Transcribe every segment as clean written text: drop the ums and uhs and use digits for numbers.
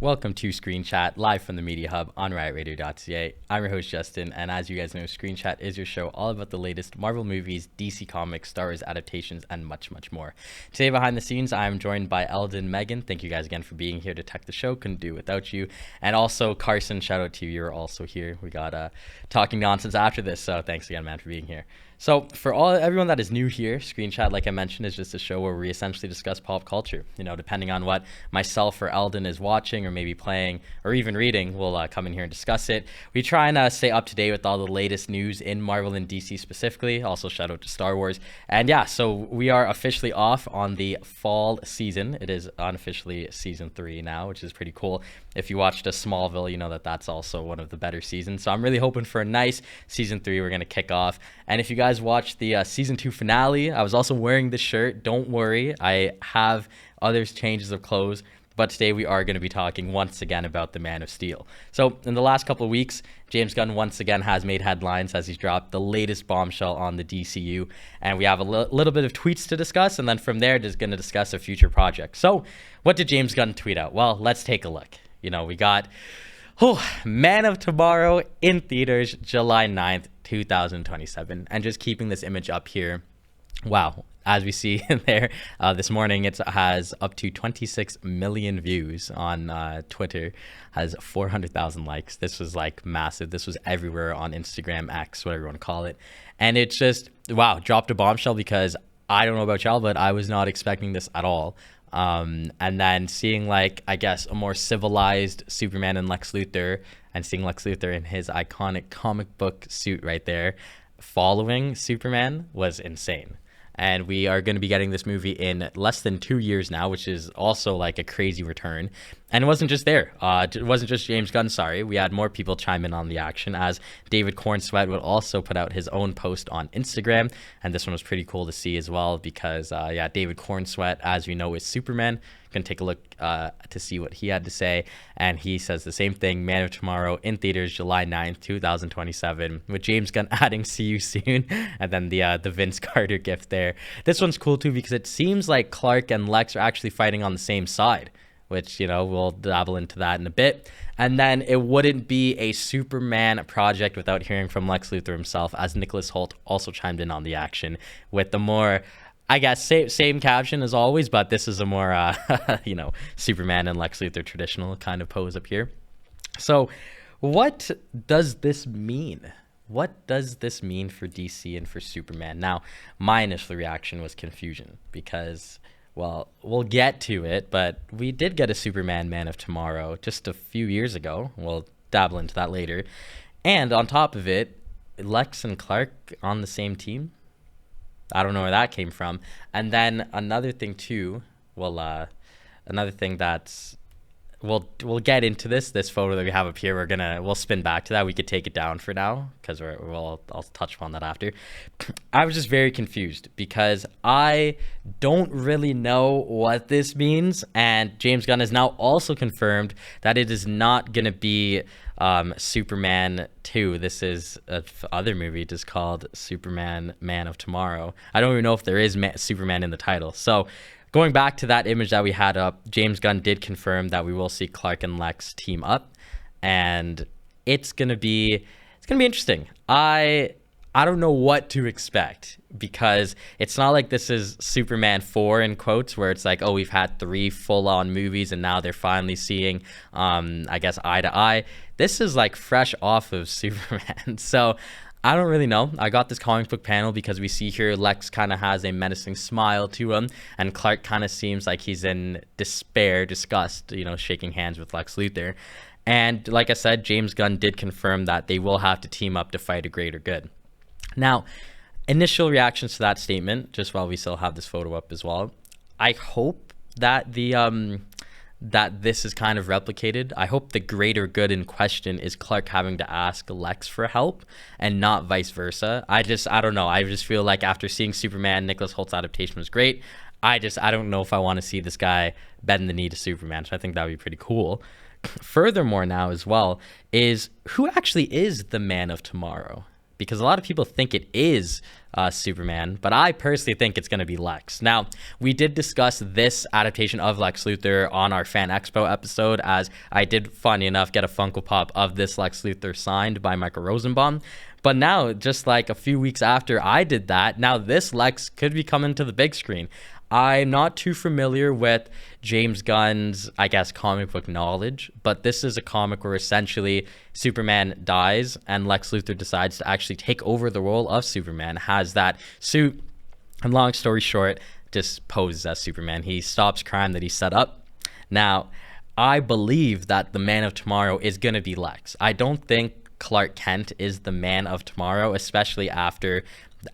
Welcome to Screen Chat, live from the Media Hub on RiotRadio.ca. I'm your host, Justin, and as you guys know, Screen Chat is your show all about the latest Marvel movies, DC Comics, Star Wars adaptations, and much, much more. Today, behind the scenes, I'm joined by Eldon, Megan. Thank you guys again for being here to tech the show. Couldn't do it without you. And also, Carson, shout out to you. You're also here. We got talking nonsense after this, so thanks again, man, for being here. So for everyone that is new here, Screen Chat, like I mentioned, is just a show where we essentially discuss pop culture. You know, depending on what myself or Eldon is watching or maybe playing or even reading, we'll come in here and discuss it. We try and stay up to date with all the latest news in Marvel and DC specifically. Also, shout out to Star Wars. And yeah, so we are officially off on the fall season. It is unofficially season 3 now, which is pretty cool. If you watched Smallville, you know that that's also one of the better seasons. So I'm really hoping for a nice season 3 we're going to kick off. And if you guys watched the season 2 finale, I was also wearing this shirt. Don't worry, I have other changes of clothes. But today we are going to be talking once again about the Man of Steel. So in the last couple of weeks, James Gunn once again has made headlines as he's dropped the latest bombshell on the DCU. And we have a little bit of tweets to discuss. And then from there, just going to discuss a future project. So what did James Gunn tweet out? Well, let's take a look. You know, we got Man of Tomorrow in theaters July 9th, 2027. And just keeping this image up here. Wow. As we see there this morning, it has up to 26 million views on Twitter, has 400,000 likes. This was like massive. This was everywhere on Instagram, X, whatever you want to call it. And it just, wow, dropped a bombshell because I don't know about y'all, but I was not expecting this at all. And then seeing like, I guess, a more civilized Superman and Lex Luthor and seeing Lex Luthor in his iconic comic book suit right there following Superman was insane. And we are going to be getting this movie in less than 2 years now, which is also like a crazy return. And it wasn't just there. It wasn't just James Gunn, sorry. We had more people chime in on the action as David Cornsweet would also put out his own post on Instagram. And this one was pretty cool to see as well because, David Cornsweet, as we know, is Superman. Going to take a look to see what he had to say. And he says the same thing, Man of Tomorrow in theaters July 9th, 2027, with James Gunn adding see you soon. And then the Vince Carter gift there. This one's cool too because it seems like Clark and Lex are actually fighting on the same side, which, you know, we'll dabble into that in a bit. And then it wouldn't be a Superman project without hearing from Lex Luthor himself, as Nicholas Hoult also chimed in on the action with the more, I guess, same caption as always, but this is a more, Superman and Lex Luthor traditional kind of pose up here. So what does this mean? What does this mean for DC and for Superman? Now, my initial reaction was confusion because, well, we'll get to it, but we did get a Superman Man of Tomorrow just a few years ago. We'll dabble into that later. And on top of it, Lex and Clark on the same team. I don't know where that came from. And then another thing too, another thing that's, we'll get into this photo that we have up here. We'll spin back to that. We could take it down for now because I'll touch upon that after. I was just very confused because I don't really know what this means. And James Gunn has now also confirmed that it is not going to be Superman 2. This is other movie just called Superman Man of Tomorrow. I don't even know if there is Superman in the title. So going back to that image that we had up, James Gunn did confirm that we will see Clark and Lex team up, and it's gonna be interesting. I don't know what to expect because it's not like this is Superman 4 in quotes where it's like, oh, we've had 3 full-on movies and now they're finally seeing, I guess, eye to eye. This is like fresh off of Superman. So I don't really know. I got this comic book panel because we see here Lex kind of has a menacing smile to him, and Clark kind of seems like he's in despair, disgust, shaking hands with Lex Luthor. And like I said, James Gunn did confirm that they will have to team up to fight a greater good. Now, initial reactions to that statement, just while we still have this photo up as well, I hope that that this is kind of replicated. I hope the greater good in question is Clark having to ask Lex for help and not vice versa. I don't know. I just feel like after seeing Superman, Nicholas Holt's adaptation was great. I don't know if I want to see this guy bend the knee to Superman. So I think that would be pretty cool. Furthermore now as well is who actually is the Man of Tomorrow? Because a lot of people think it is Superman, but I personally think it's going to be Lex. Now, we did discuss this adaptation of Lex Luthor on our Fan Expo episode, as I did, funny enough, get a Funko Pop of this Lex Luthor signed by Michael Rosenbaum. But now, just like a few weeks after I did that, now this Lex could be coming to the big screen. I'm not too familiar with James Gunn's, I guess, comic book knowledge, but this is a comic where essentially Superman dies and Lex Luthor decides to actually take over the role of Superman, has that suit, and long story short, just poses as Superman. He stops crime that he set up. Now, I believe that the Man of Tomorrow is going to be Lex. I don't think Clark Kent is the Man of Tomorrow, especially after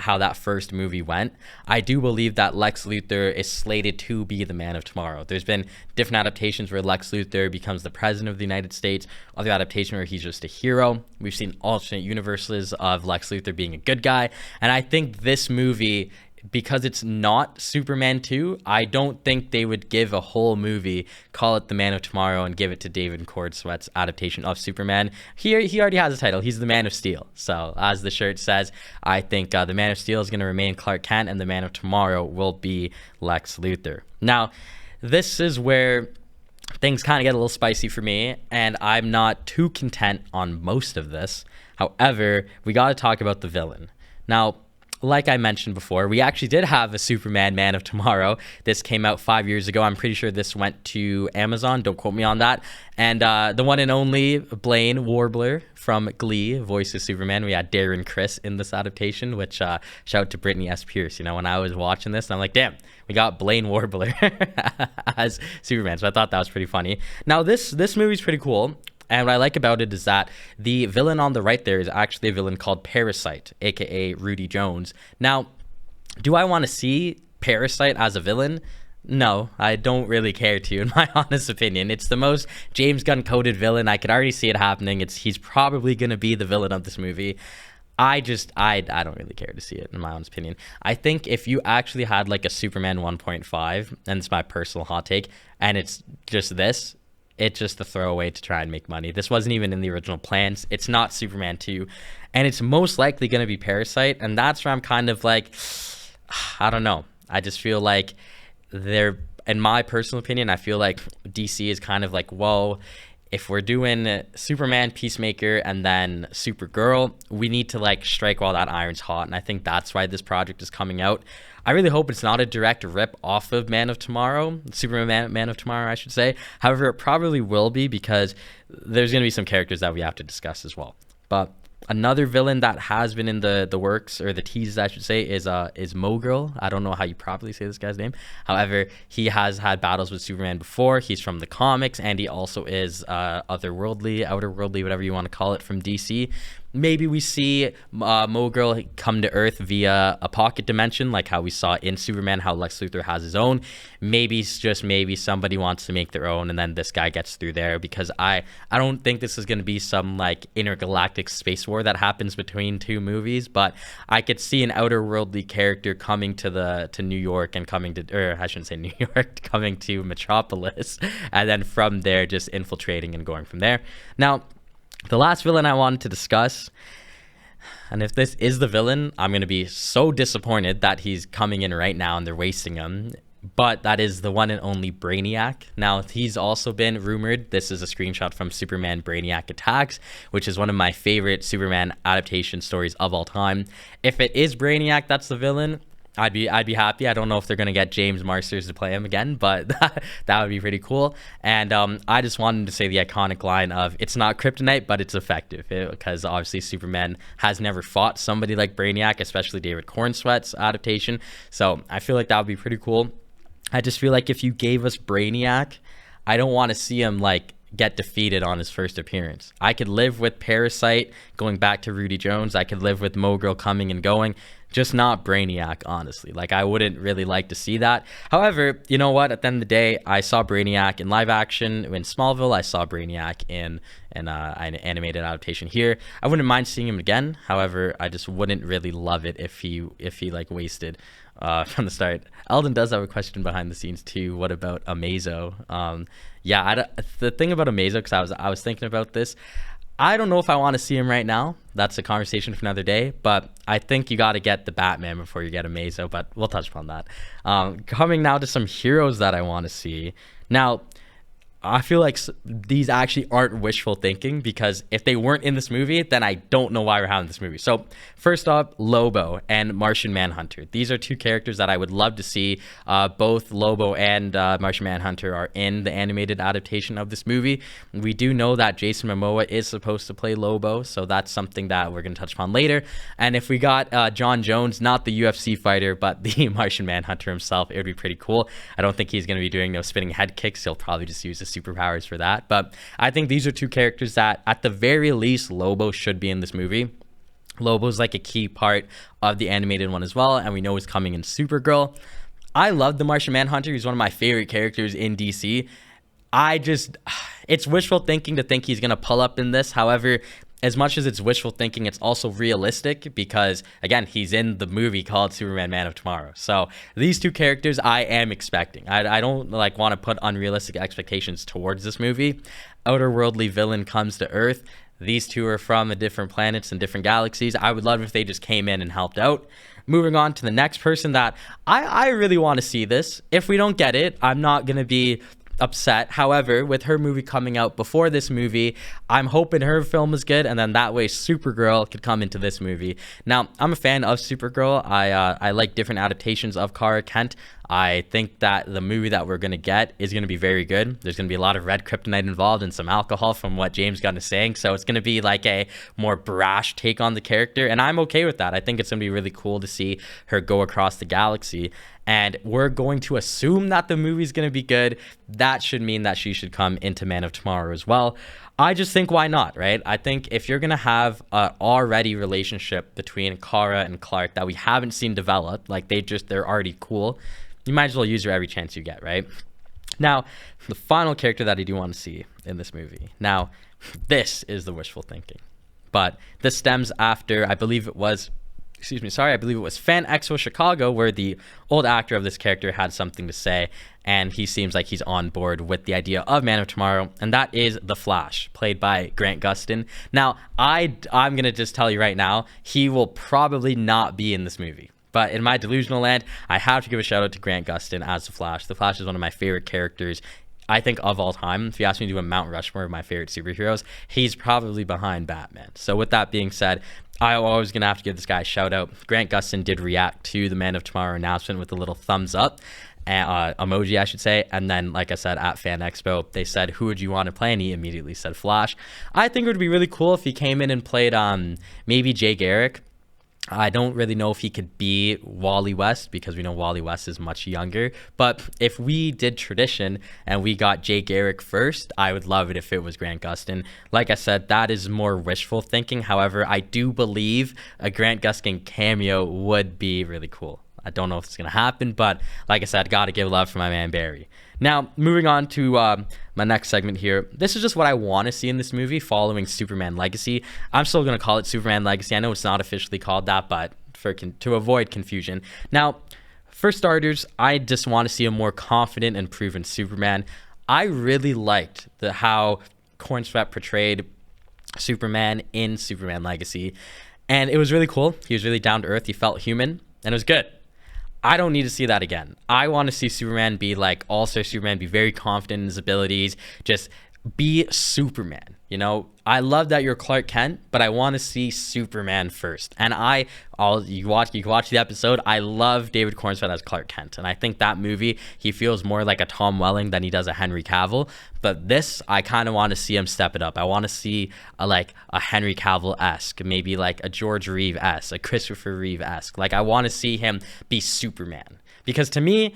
how that first movie went. I do believe that Lex Luthor is slated to be the Man of Tomorrow. There's been different adaptations where Lex Luthor becomes the president of the United States, other adaptation where he's just a hero. We've seen alternate universes of Lex Luthor being a good guy, and I think this movie, because it's not Superman 2, I don't think they would give a whole movie, call it The Man of Tomorrow, and give it to David Cordsweat's adaptation of Superman. He already has a title. He's the Man of Steel. So, as the shirt says, I think the Man of Steel is going to remain Clark Kent, and the Man of Tomorrow will be Lex Luthor. Now, this is where things kind of get a little spicy for me, and I'm not too content on most of this. However, we got to talk about the villain. Now, like I mentioned before, we actually did have a Superman Man of Tomorrow. This came out 5 years ago. I'm pretty sure this went to Amazon. Don't quote me on that. And the one and only Blaine Warbler from Glee voices Superman. We had Darren Criss in this adaptation, which shout out to Brittany S. Pierce. You know, when I was watching this, and I'm like, damn, we got Blaine Warbler as Superman. So I thought that was pretty funny. Now, this movie's pretty cool. And what I like about it is that the villain on the right there is actually a villain called Parasite, aka Rudy Jones. Now, do I want to see Parasite as a villain? No, I don't really care to, in my honest opinion. It's the most James Gunn coded villain. I could already see it happening. He's probably going to be the villain of this movie. I don't really care to see it, in my honest opinion. I think if you actually had like a Superman 1.5, and it's my personal hot take, and it's just this, it's just a throwaway to try and make money. This wasn't even in the original plans. It's not Superman 2. And it's most likely going to be Parasite. And that's where I'm kind of like, I don't know. I just feel like in my personal opinion, I feel like DC is kind of like, whoa, if we're doing Superman, Peacemaker, and then Supergirl, we need to like strike while that iron's hot. And I think that's why this project is coming out. I really hope it's not a direct rip off of Man of Tomorrow, Superman Man of Tomorrow, I should say. However, it probably will be, because there's going to be some characters that we have to discuss as well. But another villain that has been in the works, or the teases, I should say, is Mogul. I don't know how you properly say this guy's name. However, he has had battles with Superman before. He's from the comics, and he also is otherworldly, outerworldly, whatever you want to call it, from DC. Maybe we see Mogul come to Earth via a pocket dimension, like how we saw in Superman, how Lex Luthor has his own. Maybe, just maybe, somebody wants to make their own, and then this guy gets through there, because I don't think this is going to be some like intergalactic space war that happens between two movies, but I could see an outerworldly character coming to New York, and coming to, or I shouldn't say New York, coming to Metropolis, and then from there just infiltrating and going from there. Now, the last villain I wanted to discuss, and if this is the villain, I'm going to be so disappointed that he's coming in right now and they're wasting him, but that is the one and only Brainiac. Now, he's also been rumored. This is a screenshot from Superman Brainiac Attacks, which is one of my favorite Superman adaptation stories of all time. If it is Brainiac that's the villain, I'd be happy. I don't know if they're going to get James Marsters to play him again, but that would be pretty cool. And I just wanted to say the iconic line of, it's not kryptonite, but it's effective, because obviously Superman has never fought somebody like Brainiac, especially David Cornsweat's adaptation. So I feel like that would be pretty cool. I just feel like if you gave us Brainiac, I don't want to see him like get defeated on his first appearance. I could live with Parasite going back to Rudy Jones. I could live with Mogul coming and going, just not Brainiac, honestly. Like, I wouldn't really like to see that. However, you know what? At the end of the day, I saw Brainiac in live action in Smallville. I saw Brainiac in an animated adaptation here. I wouldn't mind seeing him again. However, I just wouldn't really love it if he like wasted from the start. Eldon does have a question behind the scenes too. What about Amazo? The thing about Amazo, because I was thinking about this, I don't know if I want to see him right now. That's a conversation for another day. But I think you got to get the Batman before you get a Mazo. But we'll touch upon that. Coming now to some heroes that I want to see. Now, I feel like these actually aren't wishful thinking, because if they weren't in this movie, then I don't know why we're having this movie. So first up, Lobo and Martian Manhunter. These are two characters that I would love to see. Both Lobo and Martian Manhunter are in the animated adaptation of this movie. We do know that Jason Momoa is supposed to play Lobo, so that's something that we're going to touch upon later. And if we got John Jones, not the UFC fighter, but the Martian Manhunter himself, it would be pretty cool. I don't think he's going to be doing no spinning head kicks. He'll probably just use his superpowers for that. But I think these are two characters that, at the very least, Lobo should be in this movie. Lobo's like a key part of the animated one as well, and we know he's coming in Supergirl. I love the Martian Manhunter. He's one of my favorite characters in DC. It's wishful thinking to think he's going to pull up in this. However, as much as it's wishful thinking, it's also realistic because, again, he's in the movie called Superman Man of Tomorrow. So these two characters I am expecting. I don't want to put unrealistic expectations towards this movie. Outerworldly villain comes to Earth. These two are from different planets and different galaxies. I would love if they just came in and helped out. Moving on to the next person that I really want to see this. If we don't get it, I'm not going to be upset. However, with her movie coming out before this movie, I'm hoping her film is good, and then that way Supergirl could come into this movie. Now, I'm a fan of Supergirl. I like different adaptations of Kara Kent. I think that the movie that we're going to get is going to be very good. There's going to be a lot of red kryptonite involved and some alcohol from what James Gunn is saying. So it's going to be like a more brash take on the character. And I'm okay with that. I think it's going to be really cool to see her go across the galaxy. And we're going to assume that the movie's going to be good. That should mean that she should come into Man of Tomorrow as well. I just think, why not, right? I think if you're going to have an already relationship between Kara and Clark that we haven't seen develop, like they're already cool, you might as well use her every chance you get, right? Now, the final character that I do want to see in this movie. Now, this is the wishful thinking. But this stems after, I believe it was Fan Expo Chicago, where the old actor of this character had something to say, and he seems like he's on board with the idea of Man of Tomorrow, and that is The Flash, played by Grant Gustin. Now, I'm going to just tell you right now, he will probably not be in this movie. But in my delusional land, I have to give a shout out to Grant Gustin as The Flash. The Flash is one of my favorite characters, I think, of all time. If you ask me to do a Mount Rushmore of my favorite superheroes, he's probably behind Batman. So with that being said, I'm always going to have to give this guy a shout out. Grant Gustin did react to the Man of Tomorrow announcement with a little thumbs up, emoji, I should say. And then, like I said, at Fan Expo, they said, who would you want to play? And he immediately said Flash. I think it would be really cool if he came in and played maybe Jay Garrick. I don't really know if he could be Wally West, because we know Wally West is much younger. But if we did tradition and we got Jay Garrick first, I would love it if it was Grant Gustin. Like I said, that is more wishful thinking. However, I do believe a Grant Gustin cameo would be really cool. I don't know if it's going to happen, but like I said, got to give love for my man Barry. Now, moving on to my next segment here. This is just what I want to see in this movie following Superman Legacy. I'm still going to call it Superman Legacy. I know it's not officially called that, but to avoid confusion. Now, for starters, I just want to see a more confident and proven Superman. I really liked how Corn Sweat portrayed Superman in Superman Legacy, and it was really cool. He was really down to earth. He felt human, and it was good. I don't need to see that again. I want to see Superman be like All-Star Superman, be very confident in his abilities, just be Superman. You know, I love that you're Clark Kent, but I want to see Superman first. And you can watch the episode. I love David Cornsweet as Clark Kent, and I think that movie, he feels more like a Tom Welling than he does a Henry Cavill. But this, I kind of want to see him step it up. I want to see a Henry Cavill-esque, maybe like a George Reeve-esque, a Christopher Reeve-esque. Like, I want to see him be Superman, because to me,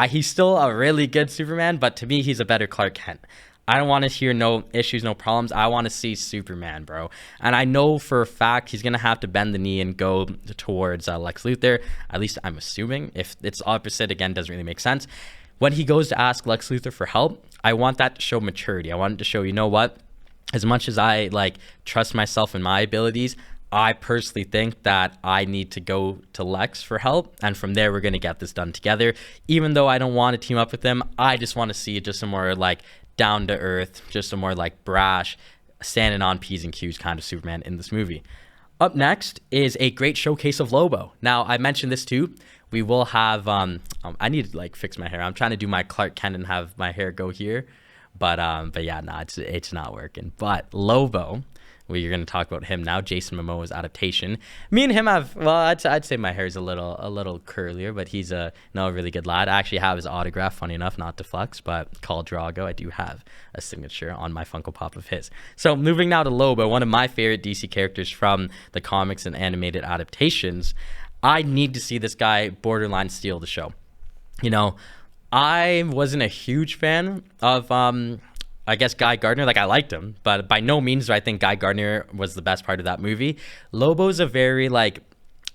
he's still a really good Superman, but to me, he's a better Clark Kent. I don't want to hear no issues, no problems. I want to see Superman, bro. And I know for a fact he's going to have to bend the knee and go towards Lex Luthor. At least I'm assuming. If it's opposite, again, doesn't really make sense. When he goes to ask Lex Luthor for help, I want that to show maturity. I want it to show, you know what? As much as I trust myself and my abilities, I personally think that I need to go to Lex for help, and from there we're going to get this done together. Even though I don't want to team up with him, I just want to see just some more down to earth, just a more brash standing on P's and Q's kind of Superman in this movie. Up next is a great showcase of Lobo. Now, I mentioned this too. We will have, I need to like fix my hair. I'm trying to do my Clark Kent and have my hair go here. But yeah, no, it's not working. But Lobo, we're going to talk about him now. Jason Momoa's adaptation. Me and him have, well, I'd say my hair is a little curlier, but he's a really good lad. I actually have his autograph, funny enough, not to flex, but Khal Drago, I do have a signature on my Funko Pop of his. So moving now to Lobo, one of my favorite DC characters from the comics and animated adaptations. I need to see this guy borderline steal the show. You know, I wasn't a huge fan of I guess Guy Gardner. Like, I liked him, but by no means do I think Guy Gardner was the best part of that movie. Lobo's a very like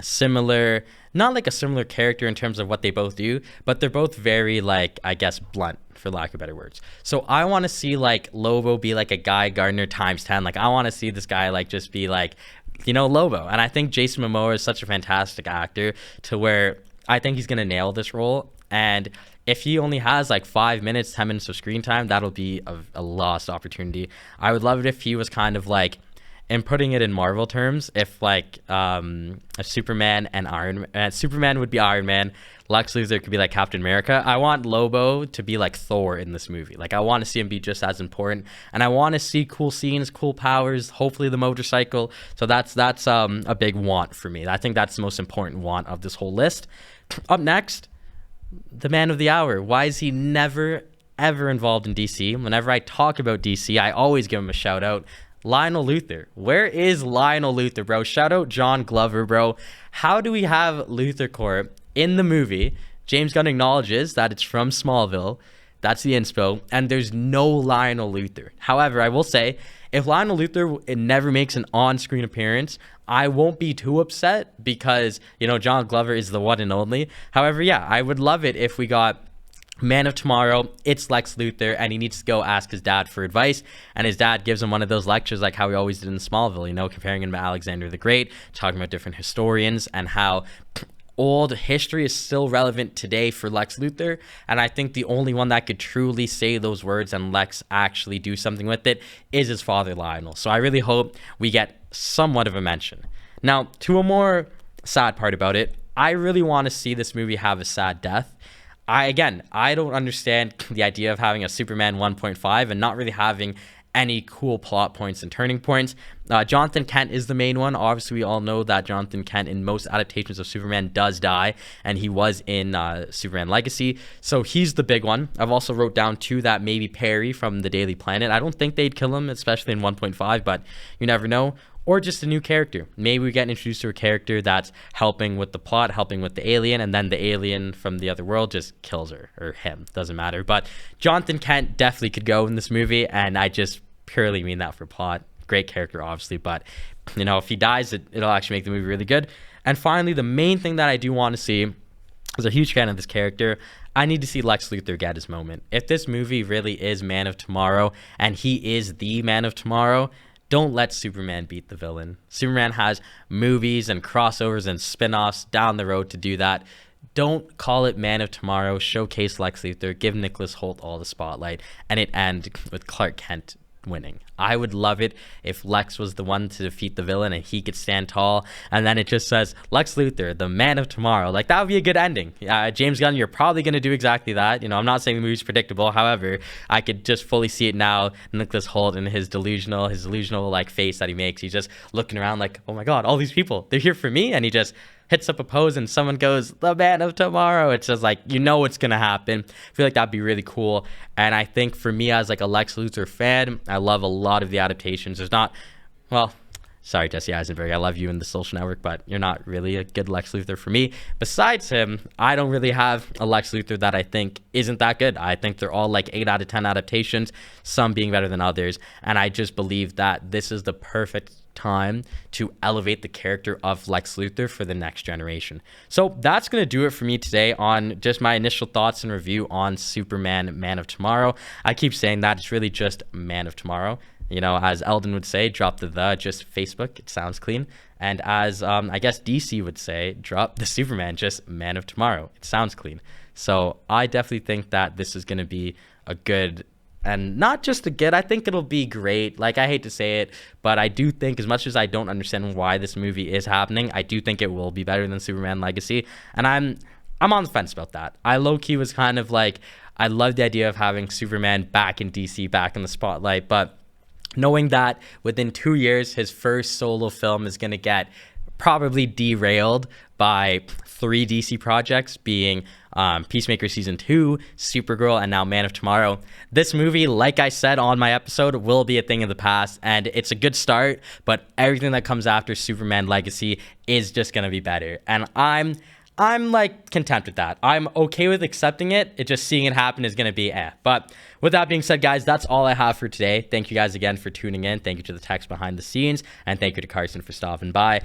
similar, not like a similar character in terms of what they both do, but they're both very like, I guess, blunt, for lack of better words. So I want to see like Lobo be like a Guy Gardner times 10. Like, I want to see this guy like just be like, you know, Lobo. And I think Jason Momoa is such a fantastic actor to where I think he's going to nail this role. And if he only has like 5 minutes, 10 minutes of screen time, that'll be a lost opportunity. I would love it if he was kind of like, and putting it in Marvel terms, if like a Superman and Superman would be Iron Man, Lex Luthor could be like Captain America. I want Lobo to be like Thor in this movie. Like, I want to see him be just as important, and I want to see cool scenes, cool powers, hopefully the motorcycle. So that's a big want for me. I think that's the most important want of this whole list. Up next, the man of the hour. Why is he never ever involved in DC? Whenever I talk about DC, I always give him a shout out. Lionel Luthor. Where is Lionel Luthor, bro? Shout out John Glover, bro. How do we have Luthor Corp in the movie? James Gunn acknowledges that it's from Smallville. That's the inspo. And there's no Lionel Luthor. However, I will say, if Lionel Luthor never makes an on-screen appearance, I won't be too upset because, you know, John Glover is the one and only. However, yeah, I would love it if we got Man of Tomorrow, it's Lex Luthor, and he needs to go ask his dad for advice, and his dad gives him one of those lectures like how he always did in Smallville, you know, comparing him to Alexander the Great, talking about different historians and how old history is still relevant today for Lex Luthor. And I think the only one that could truly say those words and Lex actually do something with it is his father, Lionel. So I really hope we get somewhat of a mention. Now, to a more sad part about it, I really want to see this movie have a sad death. I don't understand the idea of having a Superman 1.5 and not really having any cool plot points and turning points. Jonathan Kent is the main one. Obviously, we all know that Jonathan Kent in most adaptations of Superman does die, and he was in Superman Legacy. So he's the big one. I've also wrote down too that maybe Perry from the Daily Planet. I don't think they'd kill him, especially in 1.5, but you never know. Or just a new character. Maybe we get introduced to a character that's helping with the plot, helping with the alien, and then the alien from the other world just kills her, or him, doesn't matter. But Jonathan Kent definitely could go in this movie, and I just purely mean that for plot. Great character, obviously, but you know, if he dies, it'll actually make the movie really good. And finally, the main thing that I do want to see, as a huge fan of this character, I need to see Lex Luthor get his moment. If this movie really is Man of Tomorrow, and he is the Man of Tomorrow, don't let Superman beat the villain. Superman has movies and crossovers and spin-offs down the road to do that. Don't call it Man of Tomorrow. Showcase Lex Luthor. Give Nicholas Hoult all the spotlight. And it end with Clark Kent winning. I would love it if Lex was the one to defeat the villain and he could stand tall, and then it just says Lex Luthor, the Man of Tomorrow. Like, that would be a good ending. James Gunn, you're probably going to do exactly that. You know, I'm not saying the movie's predictable. However, I could just fully see it now. Nicholas Hoult and his delusional like face that he makes. He's just looking around like, oh my God, all these people, they're here for me. And he just hits up a pose and someone goes, the Man of Tomorrow. It's just like, you know what's going to happen. I feel like that'd be really cool. And I think for me as like a Lex Luthor fan, I love a lot of the adaptations. There's not, well, sorry, Jesse Eisenberg, I love you in The Social Network, but you're not really a good Lex Luthor for me. Besides him, I don't really have a Lex Luthor that I think isn't that good. I think they're all like 8 out of 10 adaptations, some being better than others. And I just believe that this is the perfect time to elevate the character of Lex Luthor for the next generation. So that's going to do it for me today on just my initial thoughts and review on Superman Man of Tomorrow. I keep saying that it's really just Man of Tomorrow. You know, as Eldon would say, drop the just Facebook. It sounds clean. And as I guess DC would say, drop the Superman, just Man of Tomorrow. It sounds clean. So I definitely think that this is going to be a good and not just a good. I think it'll be great. Like, I hate to say it, but I do think, as much as I don't understand why this movie is happening, I do think it will be better than Superman Legacy, and I'm on the fence about that. I low-key was kind of like, I love the idea of having Superman back in DC, back in the spotlight, but knowing that within 2 years his first solo film is going to get probably derailed by 3 DC projects, being Peacemaker Season 2, Supergirl, and now Man of Tomorrow. This movie, like I said on my episode, will be a thing of the past, and it's a good start, but everything that comes after Superman Legacy is just going to be better. And I'm like content with that. I'm okay with accepting it. It just seeing it happen is going to be But with that being said, guys, that's all I have for today. Thank you guys again for tuning in. Thank you to the text behind the scenes, and thank you to Carson for stopping by.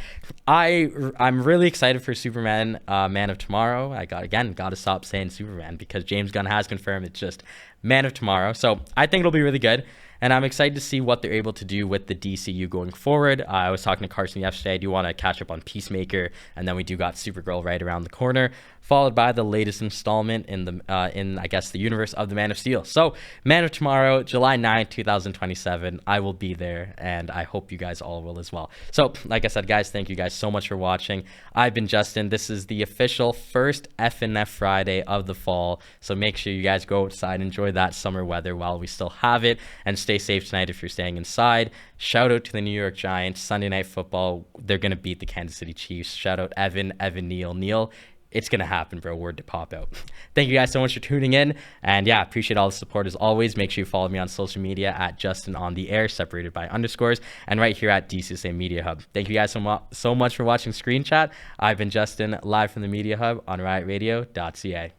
I'm really excited for Superman Man of Tomorrow. I gotta stop saying Superman, because James Gunn has confirmed it's just Man of Tomorrow. So I think it'll be really good. And I'm excited to see what they're able to do with the DCU going forward. I was talking to Carson yesterday. I do want to catch up on Peacemaker, and then we do got Supergirl right around the corner, followed by the latest installment in the universe of the Man of Steel. So Man of Tomorrow, July 9th, 2027. I will be there, and I hope you guys all will as well. So like I said, guys, thank you guys so much for watching. I've been Justin. This is the official first F&F Friday of the fall. So make sure you guys go outside, enjoy that summer weather while we still have it, and stay safe tonight if you're staying inside. Shout out to the New York Giants. Sunday Night Football, they're going to beat the Kansas City Chiefs. Shout out Evan, Neil. It's going to happen, bro. Word to pop out. Thank you guys so much for tuning in. And yeah, appreciate all the support as always. Make sure you follow me on social media at Justin on the air, separated by underscores, and right here at DCSA Media Hub. Thank you guys so much for watching Screen Chat. I've been Justin, live from the Media Hub on RiotRadio.ca.